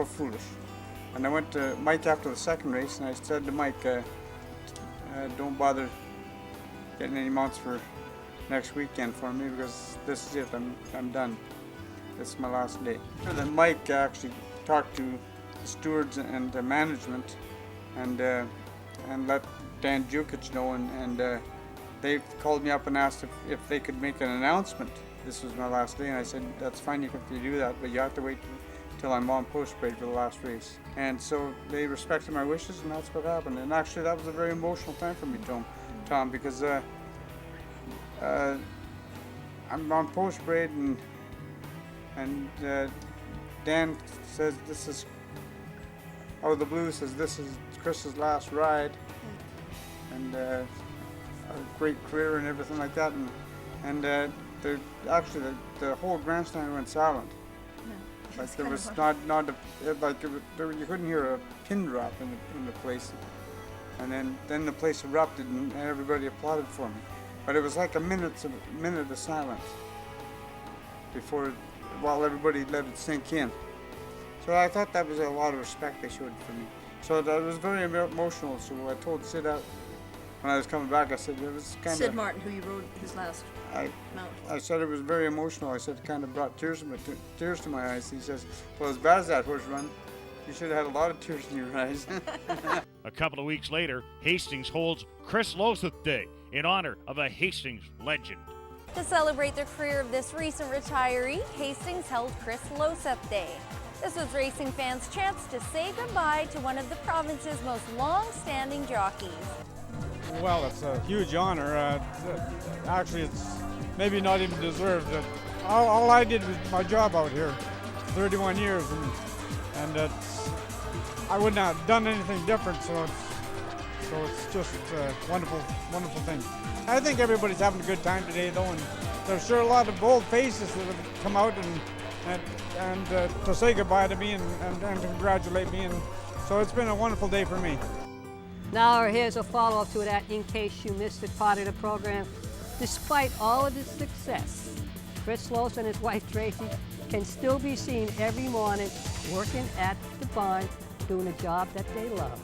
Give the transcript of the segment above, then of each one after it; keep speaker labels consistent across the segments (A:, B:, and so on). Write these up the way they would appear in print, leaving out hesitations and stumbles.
A: So foolish. And I went to Mike after the second race, and I said to Mike, don't bother getting any mounts for next weekend for me, because this is it. I'm done. This is my last day. And then Mike actually talked to the stewards and the management, and let Dan Jukic know, and they called me up and asked if they could make an announcement. This was my last day, and I said, that's fine, you can do that, but you have to wait till I'm on post parade for the last race. And so they respected my wishes, and that's what happened. And actually, that was a very emotional time for me, Tom, because I'm on post parade, and Dan says this is out of the blue, says this is Chris's last ride, and a great career and everything like that, and the whole grandstand went silent. Like there was you couldn't hear a pin drop in the place, and then the place erupted and everybody applauded for me. But it was like a minute of silence while everybody let it sink in. So I thought that was a lot of respect they showed for me. So that was very emotional. So I told Sid out when I was coming back. I said it was kind of
B: Sid Martin, who you rode his last mount.
A: I said it was very emotional. I said it kind of brought tears to my eyes. He says, well, as bad as that horse run, you should have had a lot of tears in your eyes.
C: A couple of weeks later, Hastings holds Chris Loseth Day in honor of a Hastings legend.
D: To celebrate the career of this recent retiree, Hastings held Chris Loseth Day. This was racing fans' chance to say goodbye to one of the province's most long-standing jockeys.
A: Well, it's a huge honor. Actually, it's maybe not even deserved. All I did was my job out here, 31 years, and I wouldn't have done anything different. So it's just a wonderful thing. I think everybody's having a good time today, though, and there's sure a lot of bold faces that have come out and to say goodbye to me and congratulate me, and so it's been a wonderful day for me.
E: Now here's a follow-up to that in case you missed it part of the program. Despite all of his success, Chris Loseth and his wife Tracy can still be seen every morning working at the barn, doing a job that they love.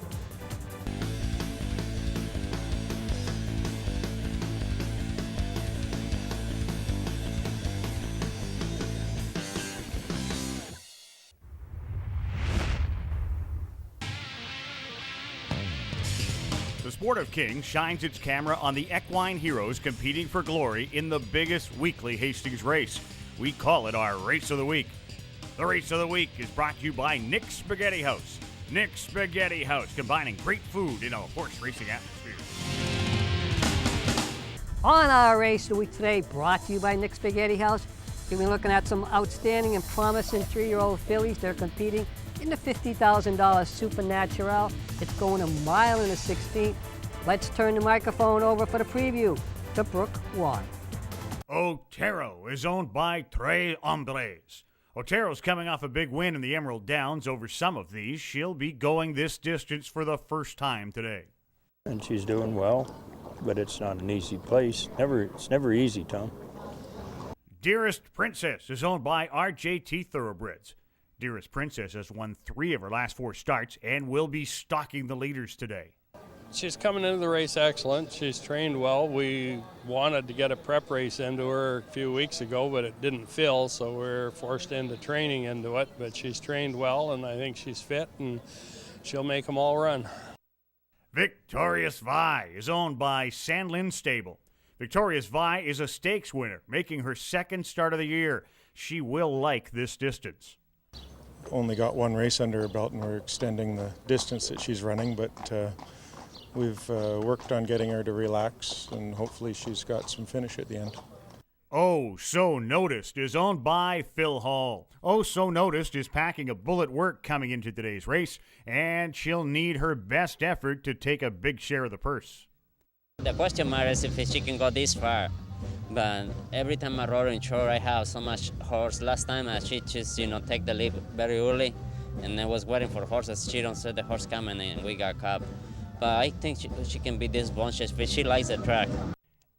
C: The Sport of King shines its camera on the equine heroes competing for glory in the biggest weekly Hastings race. We call it our Race of the Week. The Race of the Week is brought to you by Nick's Spaghetti House. Nick's Spaghetti House, combining great food in a horse racing atmosphere.
E: On our Race of the Week today, brought to you by Nick's Spaghetti House, we've been looking at some outstanding and promising 3-year-old fillies. They're competing in the $50,000 Supernatural. It's going 1 mile and a 16th. Let's turn the microphone over for the preview to Brooke Watt.
C: Otero is owned by Tres Hombres. Otero's coming off a big win in the Emerald Downs over some of these. She'll be going this distance for the first time today.
F: And she's doing well, but it's not an easy place. It's never easy, Tom.
C: Dearest Princess is owned by RJT Thoroughbreds. Dearest Princess has won 3 of her last 4 starts and will be stalking the leaders today.
G: She's coming into the race excellent. She's trained well. We wanted to get a prep race into her a few weeks ago, but it didn't fill, so we're forced into training into it. But she's trained well, and I think she's fit, and she'll make them all run.
C: Victorious Vi is owned by Sandlin Stable. Victorious Vi is a stakes winner, making her 2nd start of the year. She will like this distance.
H: Only got 1 race under her belt, and we're extending the distance that she's running, but we've worked on getting her to relax, and hopefully she's got some finish at the end.
C: Oh So Noticed is owned by Phil Hall. Oh So Noticed is packing a bull at work coming into today's race, and she'll need her best effort to take a big share of the purse.
I: The question mark is if she can go this far. But every time I rode in short, I have so much horse. Last time she just, take the lead very early, and I was waiting for horses. She don't see the horse coming, and we got caught. But I think she can be this bunches, but she likes the track.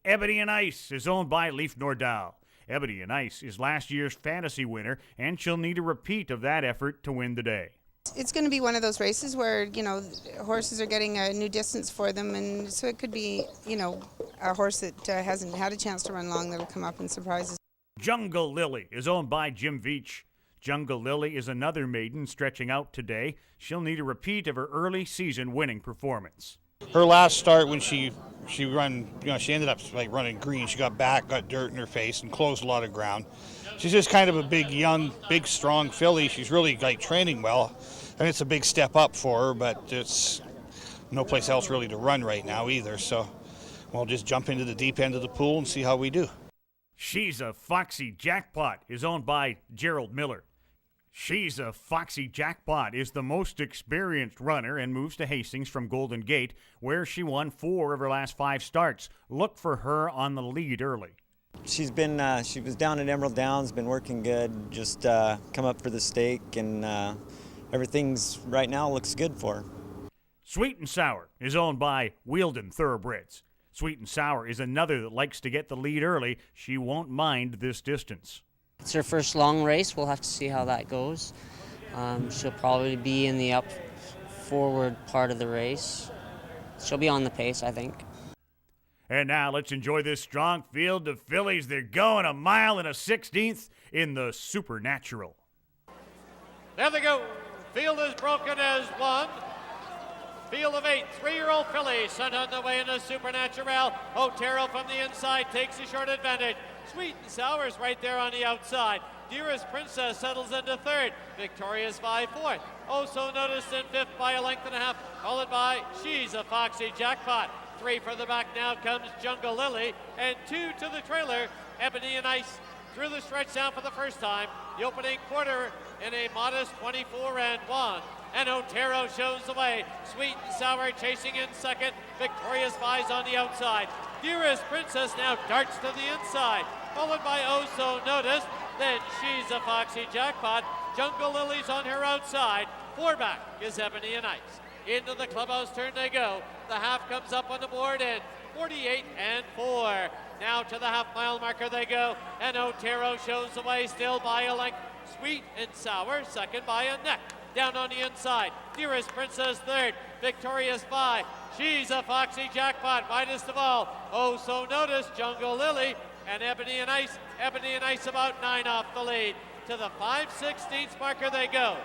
C: Ebony and Ice is owned by Leif Nordal. Ebony and Ice is last year's fantasy winner, and she'll need a repeat of that effort to win today.
J: It's going to be one of those races where, horses are getting a new distance for them, and so it could be, a horse that hasn't had a chance to run long that'll come up and surprise us.
C: Jungle Lily is owned by Jim Veach. Jungle Lily is another maiden stretching out today. She'll need a repeat of her early season winning performance.
K: Her last start when she run, she ended up running green. She got back, got dirt in her face, and closed a lot of ground. She's just kind of a big, young, big, strong filly. She's really training well, and it's a big step up for her. But it's no place else really to run right now either. So we'll just jump into the deep end of the pool and see how we do.
C: She's a Foxy Jackpot is owned by Gerald Miller. She's a Foxy Jackpot is the most experienced runner and moves to Hastings from Golden Gate, where she won 4 of her last 5 starts. Look for her on the lead early.
L: She's been, she was down at Emerald Downs, been working good, just come up for the stake, and everything's right now looks good for her.
C: Sweet and Sour is owned by Wheeldon Thoroughbreds. Sweet and Sour is another that likes to get the lead early. She won't mind this distance.
M: It's her first long race. We'll have to see how that goes. She'll probably be in the forward part of the race. She'll be on the pace, I think.
C: And now let's enjoy this strong field of fillies. They're going 1 1/16 in the Supernatural.
N: There they go. Field is broken as 1. Field of 8, 3-year-old fillies sent on the way in the Supernatural. Otero from the inside takes a short advantage. Sweet and Sour is right there on the outside. Dearest Princess settles into 3rd. Victoria's 5 4th. Oh So Noticed in 5th by a length and a half, followed by She's a Foxy Jackpot. 3 for the back now comes Jungle Lily, and 2 to the trailer, Ebony and Ice. Through the stretch down for the first time. The opening quarter in a modest 24-1. And Otero shows the way. Sweet and Sour chasing in 2nd. Victoria's 5's on the outside. Dearest Princess now darts to the inside, followed by Oh So Noticed. Then She's a Foxy Jackpot. Jungle Lily's on her outside. 4 back is Ebony and Ice. Into the clubhouse turn they go. The half comes up on the board in 48-4. Now to the half-mile marker they go, and Otero shows the way still by a length. Sweet and Sour, 2nd by a neck. Down on the inside, Dearest Princess 3rd, Victoria's 5. She's a Foxy Jackpot, widest of all. Oh So Noticed, Jungle Lily, and Ebony and Ice. Ebony and Ice about 9 off the lead. To the 5/16 marker they go.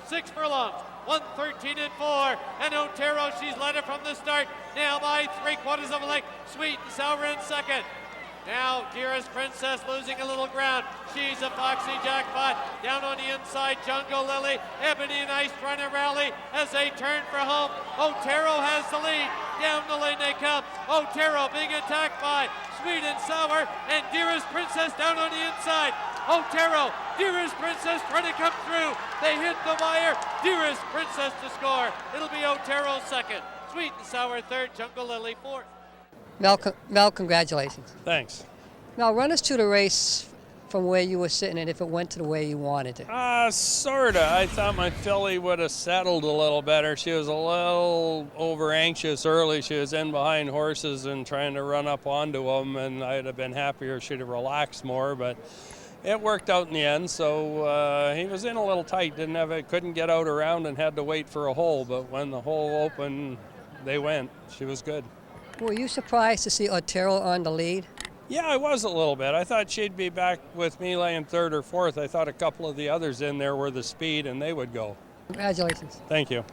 N: 6 furlongs, 1:13-4, and Otero, she's led it from the start, now by 3/4 of a length. Sweet and Sour in 2nd. Now, Dearest Princess losing a little ground. She's a Foxy Jackpot. Down on the inside, Jungle Lily. Ebony and Ice trying to rally as they turn for home. Otero has the lead. Down the lane they come. Otero being attacked by Sweet and Sour, and Dearest Princess down on the inside. Otero, Dearest Princess trying to come through. They hit the wire. Dearest Princess to score. It'll be Otero 2nd. Sweet and Sour 3rd. Jungle Lily 4th.
E: Mel, congratulations.
G: Thanks.
E: Now, run us through the race from where you were sitting and if it went to the way you wanted it.
G: Sorta. I thought my filly would have settled a little better. She was a little over anxious early. She was in behind horses and trying to run up onto them, and I'd have been happier if she'd have relaxed more, but it worked out in the end. So he was in a little tight, couldn't get out around and had to wait for a hole, but when the hole opened, they went. She was good.
E: Were you surprised to see Otero on the lead?
G: Yeah, I was a little bit. I thought she'd be back with me laying 3rd or 4th. I thought a couple of the others in there were the speed, and they would go.
E: Congratulations.
G: Thank you.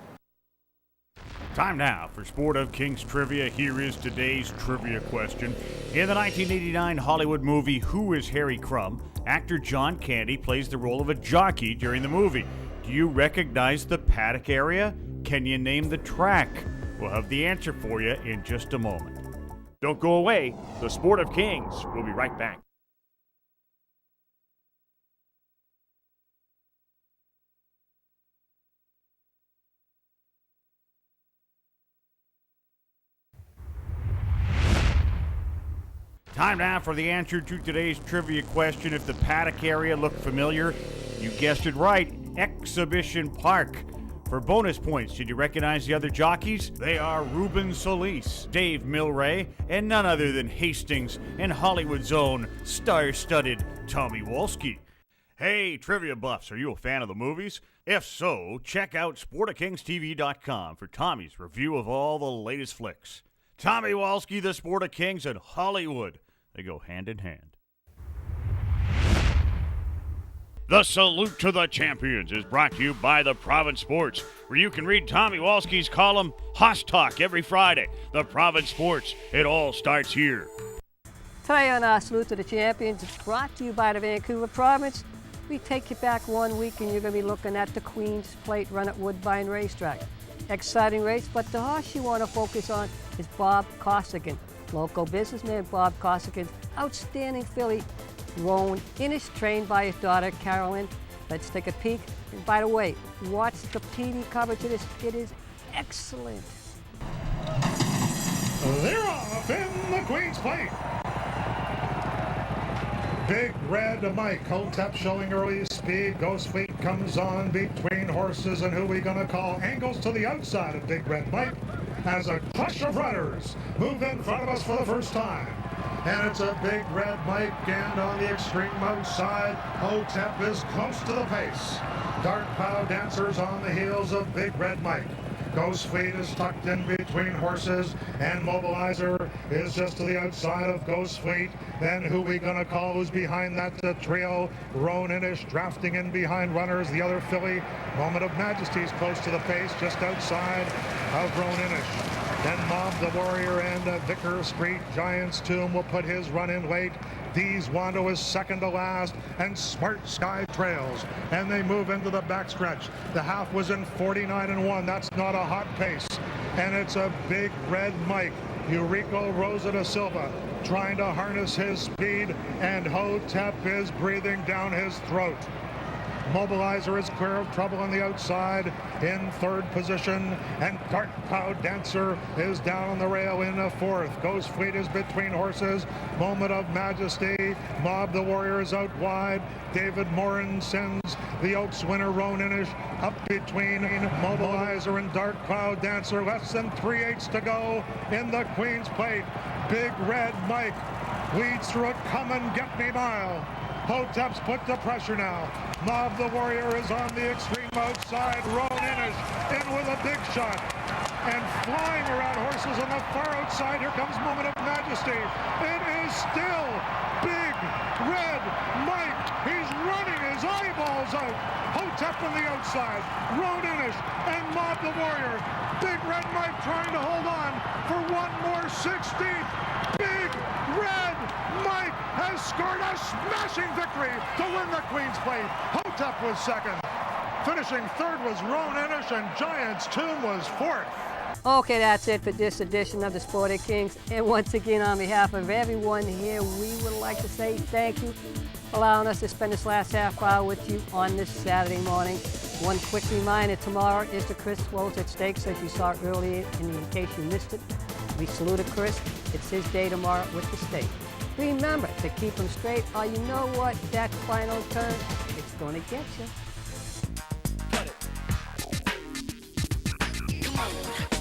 C: Time now for Sport of Kings trivia. Here is today's trivia question. In the 1989 Hollywood movie Who is Harry Crumb, actor John Candy plays the role of a jockey during the movie. Do you recognize the paddock area? Can you name the track? We'll have the answer for you in just a moment. Don't go away. The Sport of Kings. We'll be right back. Time now for the answer to today's trivia question. If the paddock area looked familiar, you guessed it right. Exhibition Park. For bonus points, did you recognize the other jockeys? They are Ruben Solis, Dave Milray, and none other than Hastings and Hollywood's own star-studded Tommy Wolski. Hey, trivia buffs, are you a fan of the movies? If so, check out SportofKingsTV.com for Tommy's review of all the latest flicks. Tommy Walski, the Sport of Kings, and Hollywood. They go hand in hand. The Salute to the Champions is brought to you by the Province Sports, where you can read Tommy Walski's column, Hoss Talk, every Friday. The Province Sports, it all starts here.
E: Today on Salute to the Champions, it's brought to you by the Vancouver Province. We take you back 1 week and you're going to be looking at the Queen's Plate run at Woodbine Racetrack. Exciting race, but the horse you want to focus on is Bob Costigan. Local businessman Bob Costigan's outstanding filly, Roan Innish, trained by his daughter Carolyn. Let's take a peek. And by the way, watch the TV coverage of this. It is excellent.
O: They're off in the Queen's Plate. Big Red Mike, Hotep showing early speed. Ghost Fleet comes on between horses, and who we gonna call? Angles to the outside of Big Red Mike as a crush of runners move in front of us for the first time. And it's a Big Red Mike, and on the extreme outside, Hotep is close to the pace. Dark Cloud Dancers on the heels of Big Red Mike. Ghost Fleet is tucked in between horses, and Mobilizer is just to the outside of Ghost Fleet. Then who we gonna call? Who's behind that trio? Roan Innish drafting in behind runners. The other filly, Moment of Majesty, is close to the pace, just outside of Roan Innish. Then Mob the Warrior and Vicar Street Giant's Tomb will put his run in late. Dees Wando is second to last, and Smart Sky trails, and they move into the backstretch. The half was in 49-1. That's not a hot pace, and it's a Big Red Mike. Eurico Rosa da Silva trying to harness his speed, and Hotep is breathing down his throat. Mobilizer is clear of trouble on the outside in third position, and Dark Cloud Dancer is down on the rail in a fourth. Ghost Fleet is between horses. Moment of Majesty. Mob the Warrior is out wide. David Morin sends the Oaks winner Roan Innish up between Mobilizer and Dark Cloud Dancer. Less than 3/8 to go in the Queen's Plate. Big Red Mike leads through a come and get me mile. Hotep's put the pressure now. Mob the Warrior is on the extreme outside. Roan Innish in with a big shot. And flying around horses on the far outside, here comes Moment of Majesty. It is still Big Red Mike. He's running his eyeballs out. Hotep on the outside. Roan Innish and Mob the Warrior. Big Red Mike trying to hold on for one more 16th. Big Red Mike has scored a smashing victory to win the Queen's Plate. Hotep was second. Finishing third was Roan Innish, and Giant's Tomb was fourth.
E: Okay, that's it for this edition of the Sport of Kings. And once again, on behalf of everyone here, we would like to say thank you for allowing us to spend this last half hour with you on this Saturday morning. One quick reminder, tomorrow is the Chris Loseth Stakes, as you saw earlier in case you missed it. We saluted Chris. It's his day tomorrow with the stake. Remember to keep them straight, or you know what, that final turn, it's going to get you.
P: Come on.